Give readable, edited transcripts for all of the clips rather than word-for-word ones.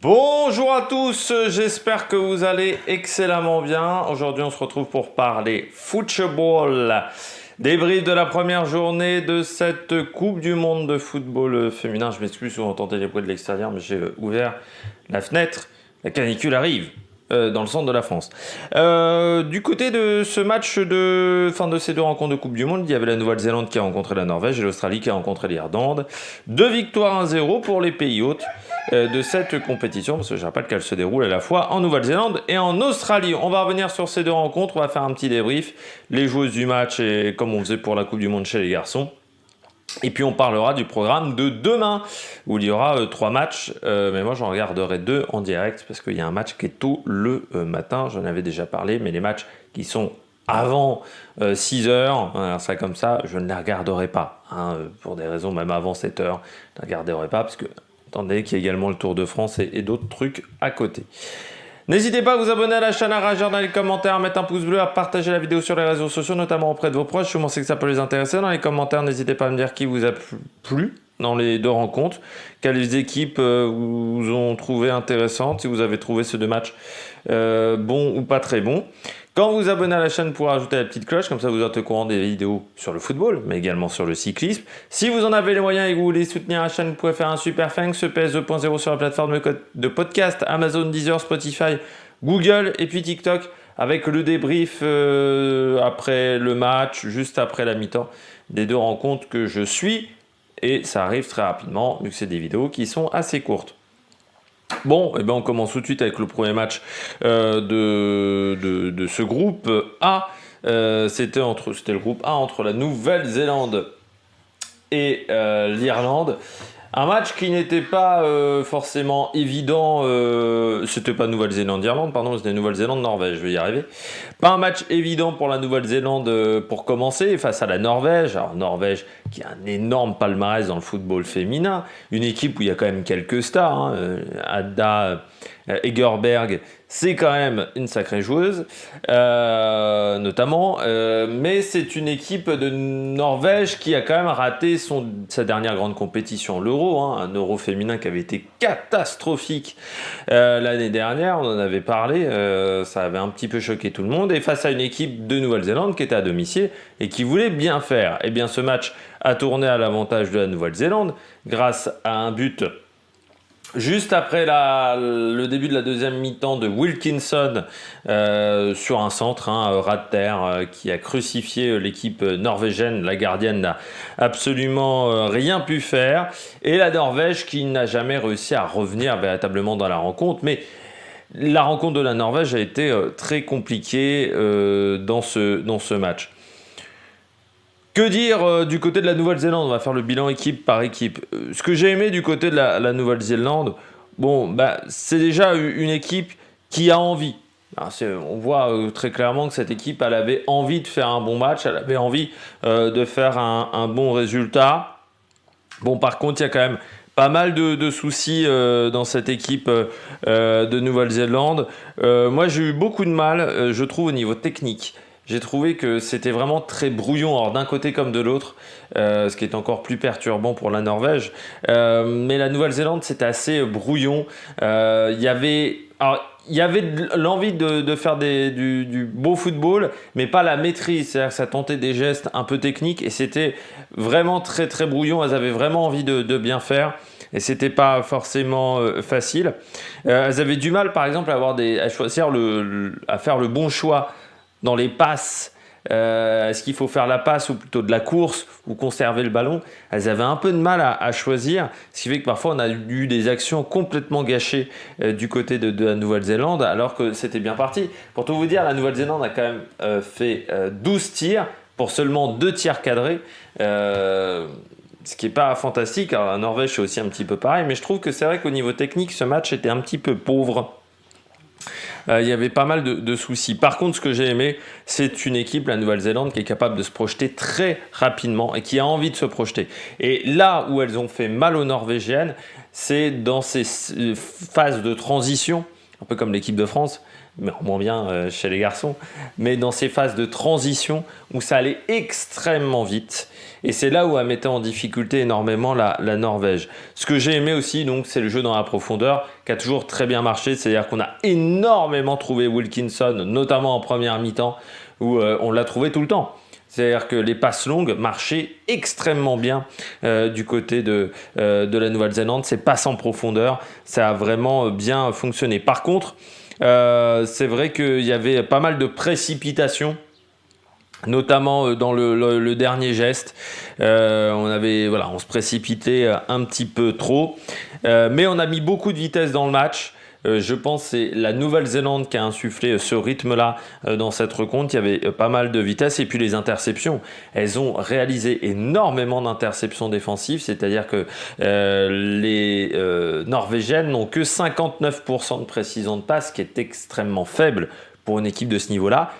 Bonjour à tous, j'espère que vous allez excellemment bien. Aujourd'hui, on se retrouve pour parler football. Débrief de la première journée de cette Coupe du Monde de football féminin. Je m'excuse si vous entendez les bruits de l'extérieur, mais j'ai ouvert la fenêtre. La canicule arrive dans le centre de la France. Du côté de ce match de ces deux rencontres de Coupe du Monde, il y avait la Nouvelle-Zélande qui a rencontré la Norvège et l'Australie qui a rencontré l'Irlande. 2 victoires 1-0 pour les pays hôtes de cette compétition, parce que je rappelle qu'elle se déroule à la fois en Nouvelle-Zélande et en Australie. On va revenir sur ces deux rencontres, on va faire un petit débrief, les joueuses du match et comme on faisait pour la Coupe du Monde chez les garçons. Et puis on parlera du programme de demain, où il y aura 3 matchs, mais moi j'en regarderai 2 en direct, parce qu'il y a un match qui est tôt le matin, j'en avais déjà parlé, mais les matchs qui sont avant 6 heures, ça comme ça, je ne les regarderai pas, pour des raisons même avant 7 heures, je ne les regarderai pas, parce que attendez qu'il y a également le Tour de France et d'autres trucs à côté. N'hésitez pas à vous abonner à la chaîne, à réagir dans les commentaires, à mettre un pouce bleu, à partager la vidéo sur les réseaux sociaux, notamment auprès de vos proches. Je sais que ça peut les intéresser. Dans les commentaires, n'hésitez pas à me dire qui vous a plu dans les deux rencontres, quelles équipes vous ont trouvé intéressantes, si vous avez trouvé ces deux matchs bons ou pas très bons. Quand vous vous abonnez à la chaîne, vous pourrez ajouter la petite cloche, comme ça vous êtes au courant des vidéos sur le football, mais également sur le cyclisme. Si vous en avez les moyens et que vous voulez soutenir la chaîne, vous pouvez faire un super thanks, PS 2.0 sur la plateforme de podcast, Amazon, Deezer, Spotify, Google et puis TikTok, avec le débrief après le match, juste après la mi-temps, des deux rencontres que je suis. Et ça arrive très rapidement, vu que c'est des vidéos qui sont assez courtes. Bon, et ben on commence tout de suite avec le premier match de ce groupe A. C'était le groupe A entre la Nouvelle-Zélande et l'Irlande. Un match qui n'était pas forcément évident. C'était pas Nouvelle-Zélande-Irlande, pardon, c'était Nouvelle-Zélande-Norvège, je vais y arriver. Pas un match évident pour la Nouvelle-Zélande pour commencer, face à la Norvège. Alors, Norvège qui a un énorme palmarès dans le football féminin. Une équipe où il y a quand même quelques stars. Ada Egerberg, c'est quand même une sacrée joueuse, notamment. Mais c'est une équipe de Norvège qui a quand même raté sa dernière grande compétition, l'Euro. Un Euro féminin qui avait été catastrophique l'année dernière. On en avait parlé. Ça avait un petit peu choqué tout le monde. Et face à une équipe de Nouvelle-Zélande qui était à domicile et qui voulait bien faire. Eh bien, ce match a tourné à l'avantage de la Nouvelle-Zélande grâce à un but juste après le début de la deuxième mi-temps de Wilkinson sur un centre, ras de terre, qui a crucifié l'équipe norvégienne. La gardienne n'a absolument rien pu faire. Et la Norvège qui n'a jamais réussi à revenir véritablement dans la rencontre. Mais la rencontre de la Norvège a été très compliquée dans ce match. Que dire du côté de la Nouvelle-Zélande? On va faire le bilan équipe par équipe. Ce que j'ai aimé du côté de la Nouvelle-Zélande, c'est déjà une équipe qui a envie. Alors, on voit très clairement que cette équipe, elle avait envie de faire un bon match, elle avait envie de faire un bon résultat. Bon, par contre, il y a quand même pas mal de soucis dans cette équipe de Nouvelle-Zélande. Moi, j'ai eu beaucoup de mal, je trouve, au niveau technique. J'ai trouvé que c'était vraiment très brouillon, alors d'un côté comme de l'autre, ce qui est encore plus perturbant pour la Norvège. Mais la Nouvelle-Zélande, c'était assez brouillon. Il y avait l'envie de faire du beau football, mais pas la maîtrise. C'est-à-dire que ça tentait des gestes un peu techniques et c'était vraiment très très brouillon. Elles avaient vraiment envie de bien faire. Et c'était pas forcément facile. Elles avaient du mal, par exemple, à choisir à faire le bon choix dans les passes. Est-ce qu'il faut faire la passe ou plutôt de la course ou conserver le ballon? Elles avaient un peu de mal à choisir, ce qui fait que parfois on a eu des actions complètement gâchées du côté de la Nouvelle-Zélande, alors que c'était bien parti. Pour tout vous dire, la Nouvelle-Zélande a quand même fait 12 tirs pour seulement 2 tirs cadrés, ce qui n'est pas fantastique. Alors la Norvège c'est aussi un petit peu pareil, mais je trouve que c'est vrai qu'au niveau technique, ce match était un petit peu pauvre. Il y avait pas mal de soucis. Par contre, ce que j'ai aimé, c'est une équipe, la Nouvelle-Zélande, qui est capable de se projeter très rapidement et qui a envie de se projeter. Et là où elles ont fait mal aux Norvégiennes, c'est dans ces phases de transition un peu comme l'équipe de France, mais en moins bien chez les garçons, mais dans ces phases de transition où ça allait extrêmement vite. Et c'est là où elle mettait en difficulté énormément la Norvège. Ce que j'ai aimé aussi, donc, c'est le jeu dans la profondeur, qui a toujours très bien marché. C'est-à-dire qu'on a énormément trouvé Wilkinson, notamment en première mi-temps, où on l'a trouvé tout le temps. C'est-à-dire que les passes longues marchaient extrêmement bien du côté de la Nouvelle-Zélande. Ces passes en profondeur, ça a vraiment bien fonctionné. Par contre, c'est vrai qu'il y avait pas mal de précipitations, notamment dans le dernier geste. On se précipitait un petit peu trop, mais on a mis beaucoup de vitesse dans le match. Je pense que c'est la Nouvelle-Zélande qui a insufflé ce rythme-là dans cette rencontre. Il y avait pas mal de vitesse et puis les interceptions. Elles ont réalisé énormément d'interceptions défensives, c'est-à-dire que les Norvégiennes n'ont que 59% de précision de passe, ce qui est extrêmement faible pour une équipe de ce niveau-là.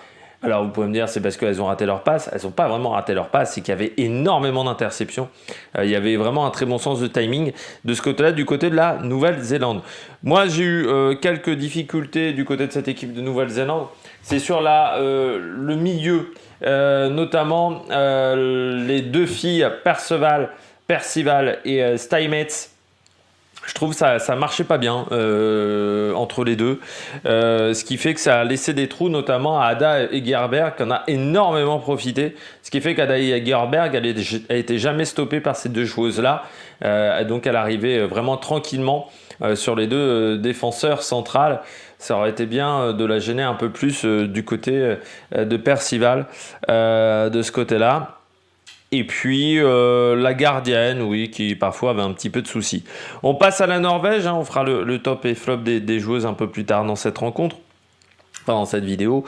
Alors vous pouvez me dire c'est parce qu'elles ont raté leur passe. Elles n'ont pas vraiment raté leur passe, c'est qu'il y avait énormément d'interceptions. Il y avait vraiment un très bon sens de timing de ce côté-là, du côté de la Nouvelle-Zélande. Moi j'ai eu quelques difficultés du côté de cette équipe de Nouvelle-Zélande. C'est sur le milieu, notamment les deux filles Percival et Steinmetz. Je trouve que ça marchait pas bien entre les deux, ce qui fait que ça a laissé des trous, notamment à Ada Egerberg, qui en a énormément profité. Ce qui fait qu'Ada Egerberg, elle était jamais stoppée par ces deux joueuses-là, donc elle arrivait vraiment tranquillement sur les deux défenseurs centrales. Ça aurait été bien de la gêner un peu plus du côté de Percival, de ce côté-là. Et puis la gardienne, oui, qui parfois avait un petit peu de soucis. On passe à la Norvège, on fera le top et flop des joueuses un peu plus tard dans cette rencontre, enfin dans cette vidéo.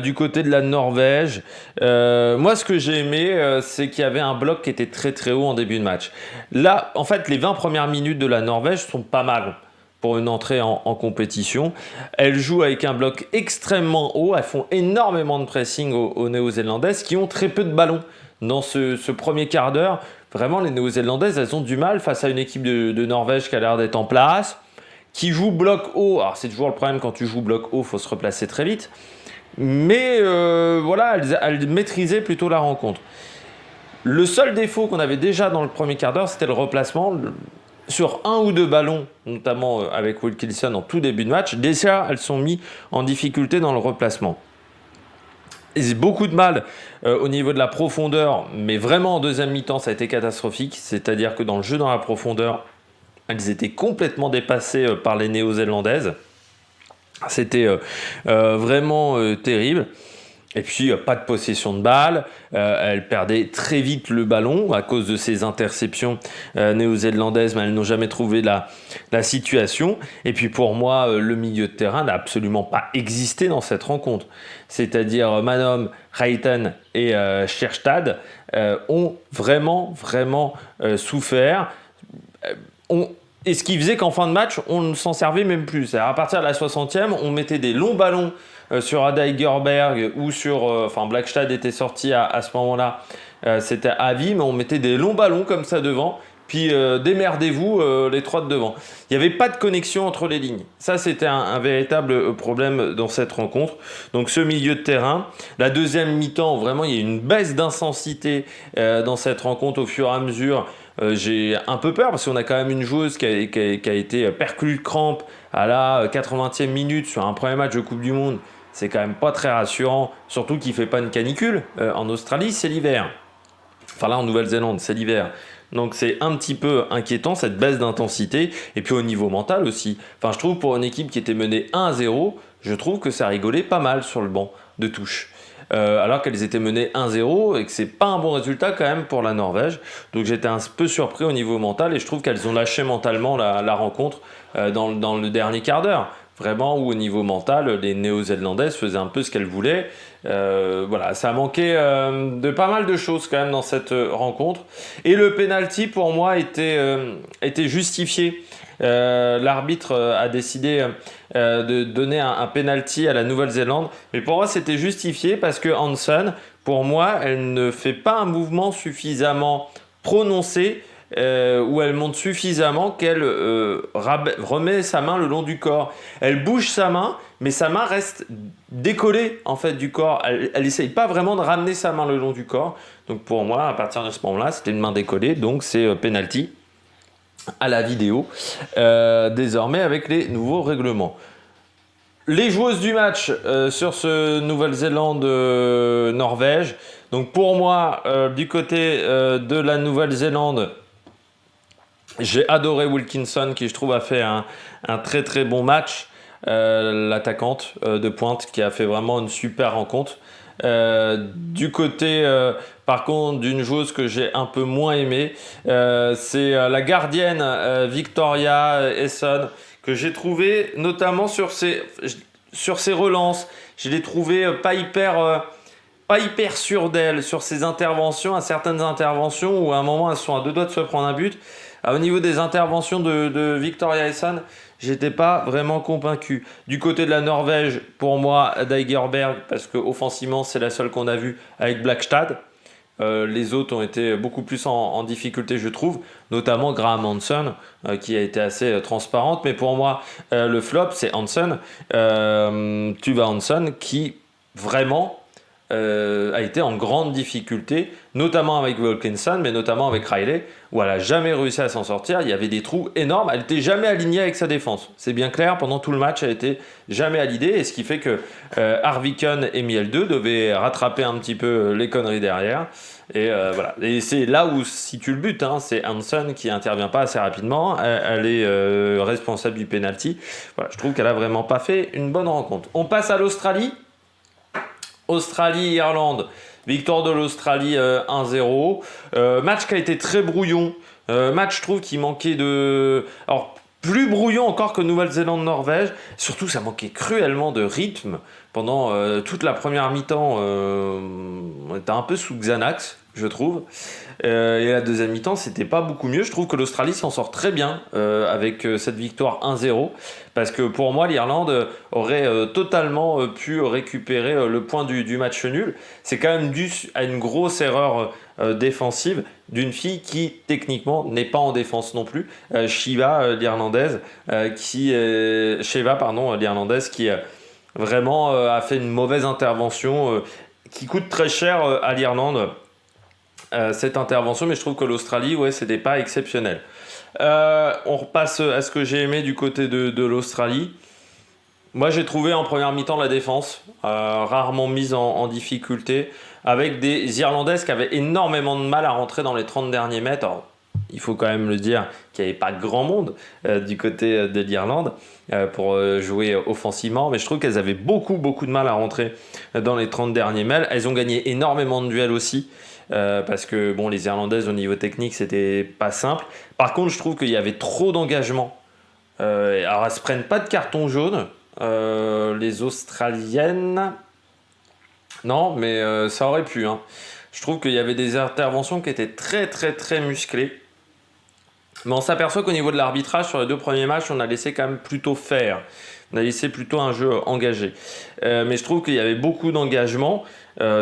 Du côté de la Norvège, moi ce que j'ai aimé, c'est qu'il y avait un bloc qui était très très haut en début de match. Là, en fait, les 20 premières minutes de la Norvège sont pas mal pour une entrée en compétition. Elles jouent avec un bloc extrêmement haut, elles font énormément de pressing aux Néo-Zélandaises qui ont très peu de ballons. Dans ce premier quart d'heure, vraiment les Néo-Zélandaises, elles ont du mal face à une équipe de Norvège qui a l'air d'être en place, qui joue bloc haut. Alors c'est toujours le problème quand tu joues bloc haut, il faut se replacer très vite. Mais voilà, elles maîtrisaient plutôt la rencontre. Le seul défaut qu'on avait déjà dans le premier quart d'heure, c'était le replacement. Sur un ou deux ballons, notamment avec Wilkinson en tout début de match, déjà elles sont mises en difficulté dans le replacement. Ils ont beaucoup de mal au niveau de la profondeur, mais vraiment en deuxième mi-temps, ça a été catastrophique. C'est-à-dire que dans le jeu dans la profondeur, elles étaient complètement dépassées par les Néo-Zélandaises. C'était vraiment terrible. Et puis, pas de possession de balle. Elles perdaient très vite le ballon à cause de ces interceptions néo-zélandaises, mais elles n'ont jamais trouvé la situation. Et puis, pour moi, le milieu de terrain n'a absolument pas existé dans cette rencontre. C'est-à-dire Manom, Reiten et Scherstad ont vraiment souffert. Et ce qui faisait qu'en fin de match, on ne s'en servait même plus. C'est-à-dire à partir de la 60e, on mettait des longs ballons sur Ada Egerberg ou sur... Blackstad était sorti à ce moment-là. C'était à vie, mais on mettait des longs ballons comme ça devant. Puis démerdez-vous les trois de devant. Il n'y avait pas de connexion entre les lignes. Ça, c'était un véritable problème dans cette rencontre. Donc ce milieu de terrain. La deuxième mi-temps, vraiment, il y a une baisse d'intensité dans cette rencontre au fur et à mesure. J'ai un peu peur parce qu'on a quand même une joueuse qui a été perclue de crampe à la 80e minute sur un premier match de Coupe du Monde. C'est quand même pas très rassurant, surtout qu'il ne fait pas une canicule. En Australie, c'est l'hiver. Enfin là, en Nouvelle-Zélande, c'est l'hiver. Donc c'est un petit peu inquiétant, cette baisse d'intensité. Et puis au niveau mental aussi. Enfin, je trouve pour une équipe qui était menée 1-0, je trouve que ça rigolait pas mal sur le banc de touche. Alors qu'elles étaient menées 1-0 et que c'est pas un bon résultat quand même pour la Norvège. Donc j'étais un peu surpris au niveau mental et je trouve qu'elles ont lâché mentalement la rencontre dans le dernier quart d'heure. Vraiment, où au niveau mental, les Néo-Zélandaises faisaient un peu ce qu'elles voulaient. Voilà, ça a manqué de pas mal de choses quand même dans cette rencontre. Et le penalty pour moi était justifié. L'arbitre a décidé de donner un penalty à la Nouvelle-Zélande, mais pour moi c'était justifié parce que Hansen, pour moi, elle ne fait pas un mouvement suffisamment prononcé où elle monte suffisamment qu'elle remet sa main le long du corps. Elle bouge sa main, mais sa main reste décollée en fait du corps. Elle essaye pas vraiment de ramener sa main le long du corps. Donc pour moi, à partir de ce moment-là, c'était une main décollée, donc c'est penalty à la vidéo, désormais avec les nouveaux règlements. Les joueuses du match sur ce Nouvelle-Zélande-Norvège. Donc pour moi, du côté de la Nouvelle-Zélande, j'ai adoré Wilkinson qui je trouve a fait un très très bon match. L'attaquante de pointe qui a fait vraiment une super rencontre. Du côté par contre d'une joueuse que j'ai un peu moins aimée, c'est la gardienne Victoria Esson, que j'ai trouvé notamment sur ses relances. Je l'ai trouvé pas hyper sûre d'elle sur ses interventions, à certaines interventions où à un moment elles sont à 2 doigts de se prendre un but. Au niveau des interventions de Victoria Esson, j'étais pas vraiment convaincu. Du côté de la Norvège, pour moi, Daigerberg, parce qu'offensivement c'est la seule qu'on a vue avec Blackstad. Les autres ont été beaucoup plus en difficulté, je trouve, notamment Graham Hansen, qui a été assez transparente. Mais pour moi, le flop, c'est Hansen, Tuva Hansen, qui vraiment a été en grande difficulté, notamment avec Wilkinson, mais notamment avec Riley, où elle n'a jamais réussi à s'en sortir. Il y avait des trous énormes. Elle n'était jamais alignée avec sa défense. C'est bien clair, pendant tout le match, elle n'était jamais alignée, et ce qui fait que Harviken et Miel 2 devaient rattraper un petit peu les conneries derrière. Et voilà. Et c'est là où situe le but. C'est Hansen qui intervient pas assez rapidement. Elle est responsable du penalty. Voilà, je trouve qu'elle a vraiment pas fait une bonne rencontre. On passe à l'Australie. Australie-Irlande, victoire de l'Australie 1-0. Match qui a été très brouillon. Match, je trouve, qui manquait de... Alors, plus brouillon encore que Nouvelle-Zélande-Norvège. Surtout, ça manquait cruellement de rythme. Pendant toute la première mi-temps, on était un peu sous Xanax, je trouve. Et la deuxième mi-temps, c'était pas beaucoup mieux. Je trouve que l'Australie s'en sort très bien avec cette victoire 1-0. Parce que pour moi, l'Irlande aurait totalement pu récupérer le point du match nul. C'est quand même dû à une grosse erreur défensive d'une fille qui, techniquement, n'est pas en défense non plus. Sheva, l'Irlandaise, qui vraiment a fait une mauvaise intervention qui coûte très cher à l'Irlande. Cette intervention, mais je trouve que l'Australie, c'était pas exceptionnel. On repasse à ce que j'ai aimé du côté de l'Australie. Moi, j'ai trouvé en première mi-temps la défense rarement mise en difficulté, avec des Irlandaises qui avaient énormément de mal à rentrer dans les 30 derniers mètres. Alors, il faut quand même le dire qu'il n'y avait pas grand monde du côté de l'Irlande pour jouer offensivement, mais je trouve qu'elles avaient beaucoup de mal à rentrer dans les 30 derniers mètres. Elles ont gagné énormément de duels aussi. Parce que les Irlandaises au niveau technique c'était pas simple. Par contre, je trouve qu'il y avait trop d'engagement. Alors elles se prennent pas de carton jaune, les Australiennes. Non, mais ça aurait pu. Je trouve qu'il y avait des interventions qui étaient très musclées. Mais on s'aperçoit qu'au niveau de l'arbitrage sur les 2 premiers matchs, on a laissé quand même plutôt faire. On a laissé plutôt un jeu engagé. Mais je trouve qu'il y avait beaucoup d'engagement,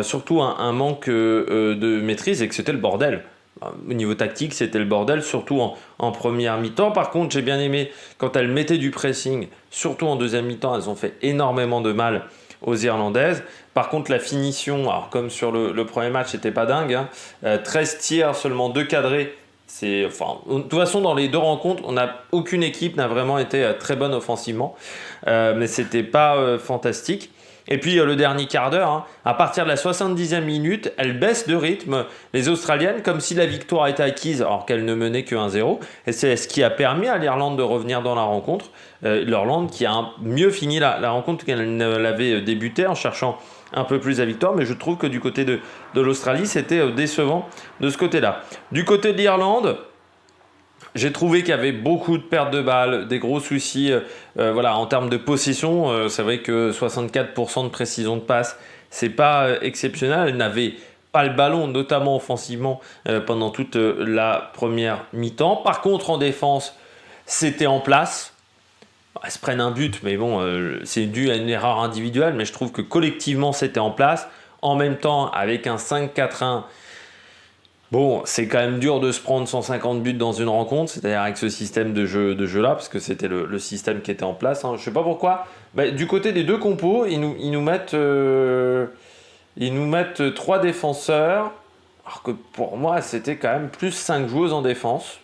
surtout un manque de maîtrise, et que c'était le bordel. Au niveau tactique, c'était le bordel, surtout en première mi-temps. Par contre, j'ai bien aimé quand elles mettaient du pressing, surtout en deuxième mi-temps, elles ont fait énormément de mal aux Irlandaises. Par contre, la finition, alors comme sur le premier match, c'était pas dingue. 13 tirs, seulement 2 cadrés. De toute façon, dans les 2 rencontres, aucune équipe n'a vraiment été très bonne offensivement, mais c'était pas fantastique. Et puis le dernier quart d'heure, à partir de la 70e minute, elles baissent de rythme, les Australiennes, comme si la victoire était acquise, alors qu'elles ne menaient que 1-0. Et c'est ce qui a permis à l'Irlande de revenir dans la rencontre. L'Irlande qui a mieux fini la rencontre qu'elle ne l'avait débutée en cherchant un peu plus la victoire, mais je trouve que du côté de l'Australie, c'était décevant de ce côté-là. Du côté de l'Irlande, j'ai trouvé qu'il y avait beaucoup de pertes de balles, des gros soucis en termes de possession. C'est vrai que 64% de précision de passe, c'est pas exceptionnel. Elle n'avait pas le ballon, notamment offensivement, pendant toute la première mi-temps. Par contre, en défense, c'était en place. Elles se prennent un but, mais c'est dû à une erreur individuelle, mais je trouve que collectivement, c'était en place. En même temps, avec un 5-4-1, Bon, c'est quand même dur de se prendre 150 buts dans une rencontre, c'est-à-dire avec ce système de jeu là, parce que c'était le système qui était en place. Hein. Je sais pas pourquoi. Bah, du côté des deux compos, ils nous mettent 3 défenseurs, alors que pour moi, c'était quand même plus 5 joueuses en défense.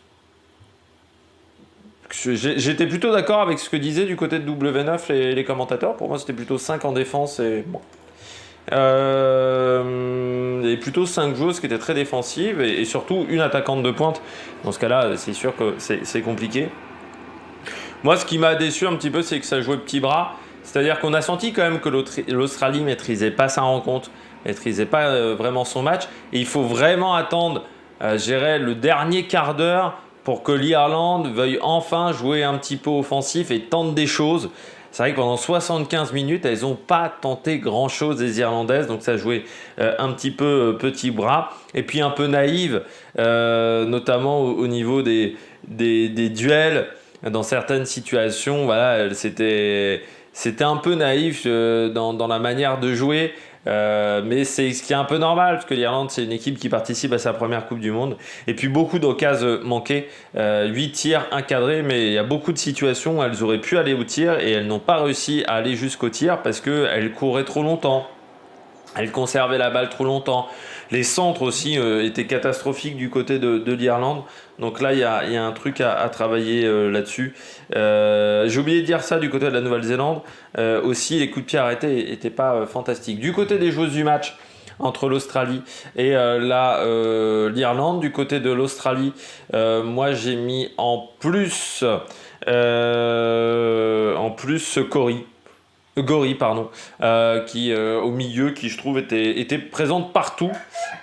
J'étais plutôt d'accord avec ce que disaient du côté de W9 les commentateurs. Pour moi, c'était plutôt 5 en défense et bon. Et plutôt 5 joueuses qui étaient très défensives et surtout une attaquante de pointe. Dans ce cas-là, c'est sûr que c'est compliqué. Moi, ce qui m'a déçu un petit peu, c'est que ça jouait petit bras. C'est-à-dire qu'on a senti quand même que l'Australie maîtrisait pas sa rencontre, maîtrisait pas vraiment son match. Et il faut vraiment attendre, je dirais, le dernier quart d'heure pour que l'Irlande veuille enfin jouer un petit peu offensif et tente des choses. C'est vrai que pendant 75 minutes, elles n'ont pas tenté grand-chose, les Irlandaises. Donc ça jouait un petit peu petit bras. Et puis un peu naïve, notamment au niveau des duels. Dans certaines situations, voilà, c'était un peu naïf dans la manière de jouer. Mais c'est ce qui est un peu normal parce que l'Irlande c'est une équipe qui participe à sa première Coupe du Monde et puis beaucoup d'occasions manquées, 8 tirs encadrés, mais il y a beaucoup de situations où elles auraient pu aller au tir et elles n'ont pas réussi à aller jusqu'au tir parce qu'elles couraient trop longtemps. Elle conservait la balle trop longtemps. Les centres aussi étaient catastrophiques du côté de l'Irlande. Donc là, il y a un truc à travailler là-dessus. J'ai oublié de dire ça du côté de la Nouvelle-Zélande. Aussi, les coups de pied arrêtés n'étaient pas fantastiques. Du côté des joueuses du match, entre l'Australie et l'Irlande, du côté de l'Australie, moi j'ai mis en plus Gori, pardon, qui au milieu, qui je trouve était présente partout.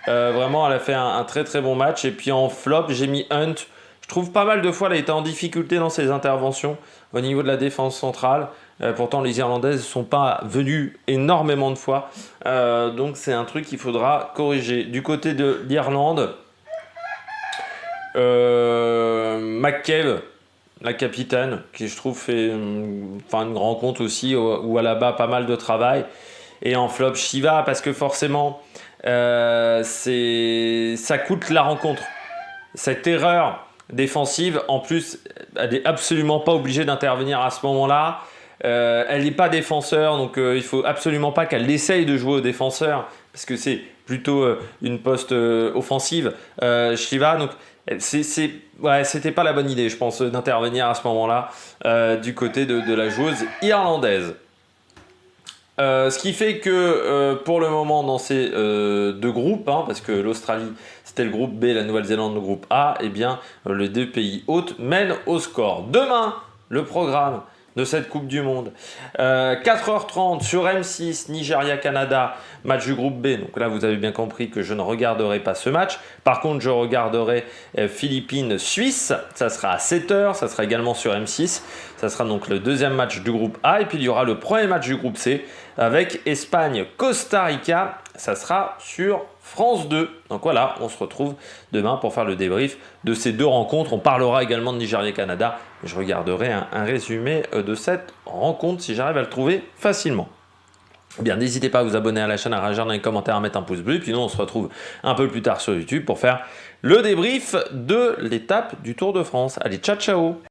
Vraiment, elle a fait un très très bon match. Et puis en flop, j'ai mis Hunt. Je trouve pas mal de fois, elle a été en difficulté dans ses interventions au niveau de la défense centrale. Pourtant, les Irlandaises ne sont pas venues énormément de fois. Donc c'est un truc qu'il faudra corriger. Du côté de l'Irlande, McCabe, la capitaine, qui je trouve fait une rencontre aussi où elle abat pas mal de travail. Et en flop, Shiva, parce que forcément, ça coûte la rencontre. Cette erreur défensive, en plus, elle n'est absolument pas obligée d'intervenir à ce moment-là. Elle n'est pas défenseur, donc il ne faut absolument pas qu'elle essaye de jouer au défenseur, parce que c'est plutôt une poste offensive, Shiva. Donc, c'était pas la bonne idée, je pense, d'intervenir à ce moment-là du côté de la joueuse irlandaise. Ce qui fait que pour le moment dans ces deux groupes, parce que l'Australie c'était le groupe B, la Nouvelle-Zélande le groupe A, et bien les deux pays hôtes mènent au score. Demain, le programme de cette Coupe du Monde. 4h30 sur M6, Nigeria-Canada, match du groupe B. Donc là, vous avez bien compris que je ne regarderai pas ce match. Par contre, je regarderai Philippines-Suisse. Ça sera à 7h. Ça sera également sur M6. Ça sera donc le deuxième match du groupe A. Et puis, il y aura le premier match du groupe C avec Espagne-Costa Rica. Ça sera sur France 2. Donc voilà, on se retrouve demain pour faire le débrief de ces deux rencontres. On parlera également de Nigeria-Canada. Je regarderai un résumé de cette rencontre si j'arrive à le trouver facilement. Eh bien, n'hésitez pas à vous abonner à la chaîne, à réagir dans les commentaires, à mettre un pouce bleu. Puis nous, on se retrouve un peu plus tard sur YouTube pour faire le débrief de l'étape du Tour de France. Allez, ciao, ciao!